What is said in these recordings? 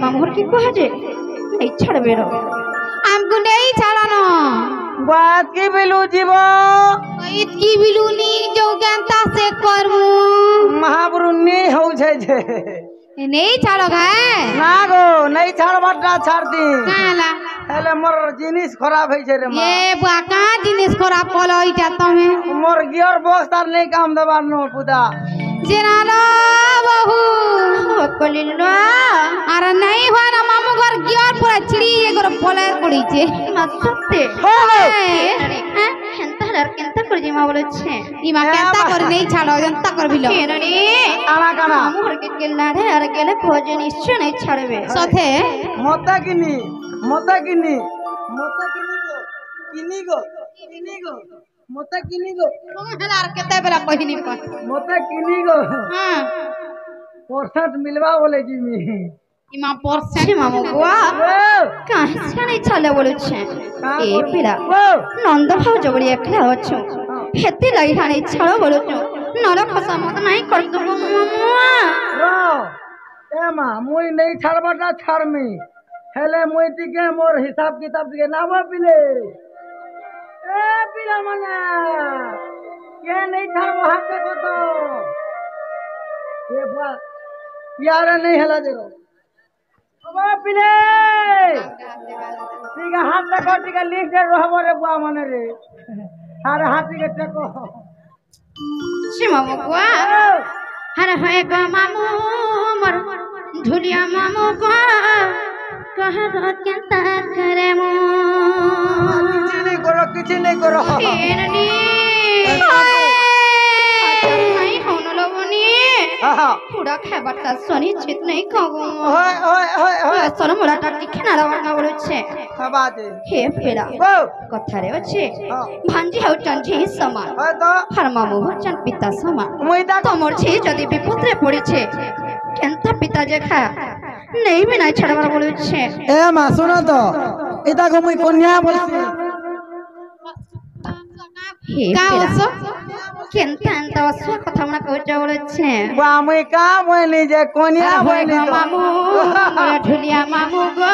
मामूर की कहा जे नहीं छड़बे रो हमको नहीं छड़ानो बात की बिलू जीवो ईद की बिलूनी जो ज्ञानता से करमु महाबरुन्नी हो छे नहीं छाड़ो गाय ना गो नहीं छाड़बाटा छाड़ दी काला हेले मोर जिनिस खराब है छे रे मां ये बाका जिनिस खराब कोलो इटा तमे मोर गियर बॉक्स तार नहीं काम दबार नो पुदा जेनालो बहु कोलिलो अरे नहीं हो ना मामू घर गियर पूरा चिड़ी एगो बोले पड़ी छे मसते हो केंता डर केंता कर जिमा बोले छे इमा केंता कर नहीं छाड़ो जनता कर बिलो केननी आना काना मामू घर के गेला रे अरे गेले खोजे निश्चय नहीं छाड़बे साथे मोता किनी मोता किनी मोता किनी गो मोता किनी गो तुम हलार केते बेला पहिनी पर मोता किनी गो हां परसेंट मिलवा बोले जी मी इमा परसेंट मामू गोआ काहे से नहीं छाले बोले छे ए पिला नंद भाव जबड़ी एकला अछु हेती लई हाने छाड़ो बोले छु नरक समत नहीं कर दो मामुआ रो ए मां मुई नहीं छाड़बाटा छाड़मी हेले मुई टिके मोर हिसाब किताब दिके नावा पिले ए पिला मना के नहीं छाड़बो हाथ को तो ये बा यार नहीं हला दे अब पिले टिका हाथ को टिका लिख दे रहबो रे बुआ मने रे अरे हाथ के टेको छी मामू गोआ हर है गो मामू मोर ढुलिया मामू गोआ कहा गो केंता करे मो किसी नहीं करो एननी नहीं होनो लोगोनी हां पूरा खाबाटा सोनी चित नहीं खागो ओए ओए ओए ओए सोनो मोरा टाटी खाना रवाना बोले छे हवा दे हे फेरा ओ कथा रे छे भांजी हौ चंजी समान ओए तो हर मामू चन पिता समान मुइदा तमर छी जदी विपुत्रे पड़ी छे केंता पिता जे खा नहीं भी नहीं छड़वा बोले छे ए मां सुनो तो इता को मुई कन्या बोलसी का ओसो केंता अंता ओसो कथा मना कहजा बोले छे बा मुई का बोली जे कन्या बोली गो मामू मोरा ढुलिया मामू गो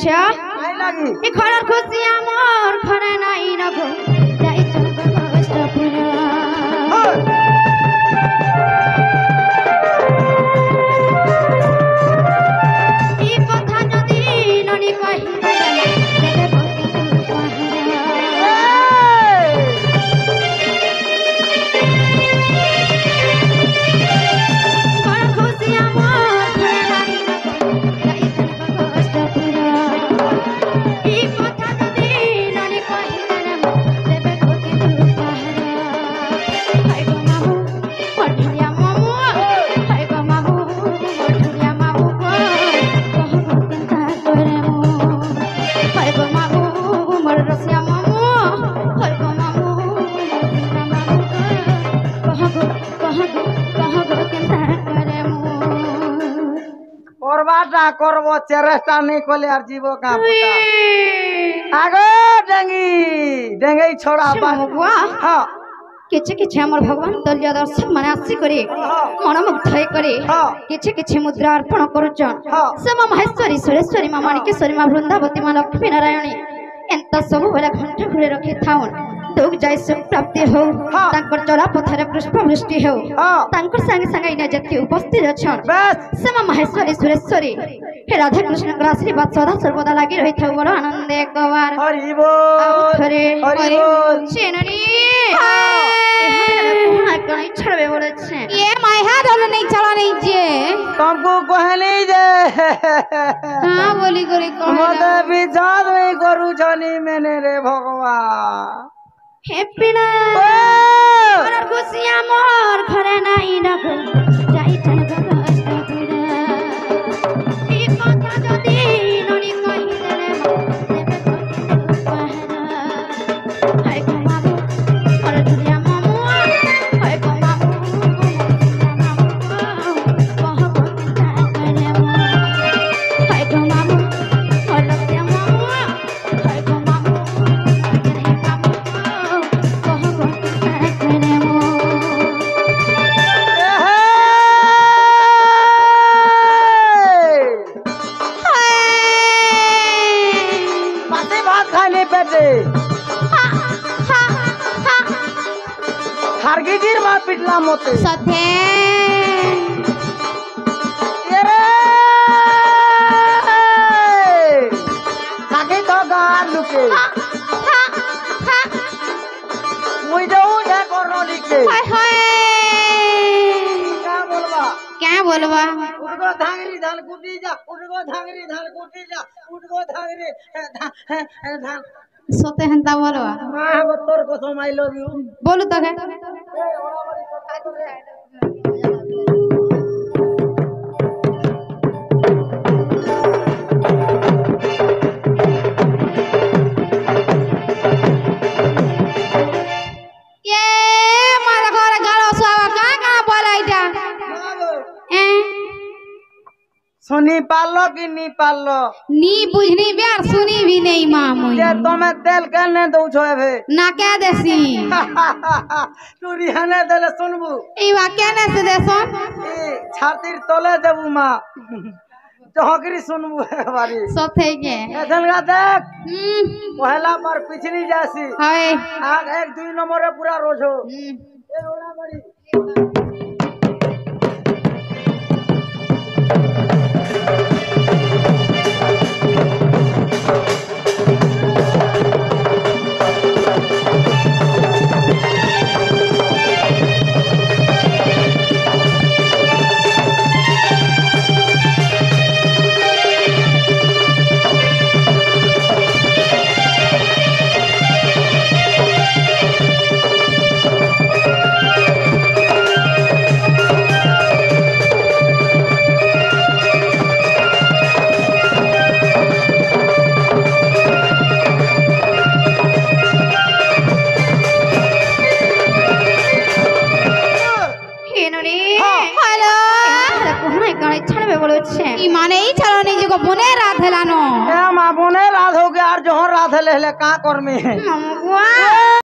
ए खरर खुशिया मोर खरे नाही न गो जाई चल कष्ट पुरा ई कथा जदी ननी कहि देबे भक्ति पहारा खरर खुशिया मोर खरे नाही न गो जाई चल कष्ट पुरा मेला करब चेरेस्टा नहीं खोले और जीवो का पुता आगो डेंगी डेंगे छोड़ा मामुआ हाँ किछि किछि हमर भगवान दलिया दर्शक माने आसी करे मन मुग्ध करे किछि किछि मुद्रा अर्पण करूछन सम महेश्वरी सुरेश्वरी मा माणिकेश्वरी मा वृंदावती मा लक्ष्मी नारायणी एंता सब बेला घंटा घुरे रखी थाउन दुख जाय सुख प्राप्ति हो तांकर चला पथरे पुष्प वृष्टि हो तांकर संगे संगे इने जति उपस्थित अछन सम महेश्वरी सुरेश्वरी हे राधा कृष्ण का आशीर्वाद सदा सर्वदा लागि रही था बड़ आनंद एक बार हरि बोल हरे हरि बोल सेननी छड़वे बोले छे ये माया दल नहीं चला नहीं जे तुमको कहली जे हां बोली गोरी कह मत विचार नहीं करू छनी मैंने रे भगवान हे पिना और खुशियां मोर घरे नहीं रख जाई चल बाबा ई कथा जदी ननी कहि देले देबे हाय कमाबो और दुनिया मामुआ हाय कमाबो कह बंदा करे हाय कमाबो और दुनिया मामुआ हाय कमाबो करे कामो कह बंदा करे पाते भात खाने पेटे हारगिजीर मां पिटला मोते सथे तेरे ताके तो गार लुके मुई जाऊं जा करनो लिखे हाय हाय क्या बोलबा क्या बोलबा उठगो धांगरी धान कुटी जा उठगो धांगरी धान कुटी जा उठगो धांगरी धान सते हंता बोलबा मां अब तोर को सम आई लव यू बोलू तो है ये मारा घर गालो सुआवा का बोलाइटा सुनी पालो कि नी पालो नी बुझनी ब्यार सुनी भी नहीं मामू जे तुम्हें तेल कहने दो छो एबे ना क्या देसी तू रिहाने देले सुनबू ई वा केने से देसन ए छातीर तोले देबू मां चौकरी सुनबू बारी सथे के ऐसन का देख पहला पर पिछली जासी हाय आग एक दुई नंबर रे पूरा रोज हो ए रोड़ा बड़ी बने राधलानो ए मां बने राधो के आर जोहर राधे ले का कर में मामुआ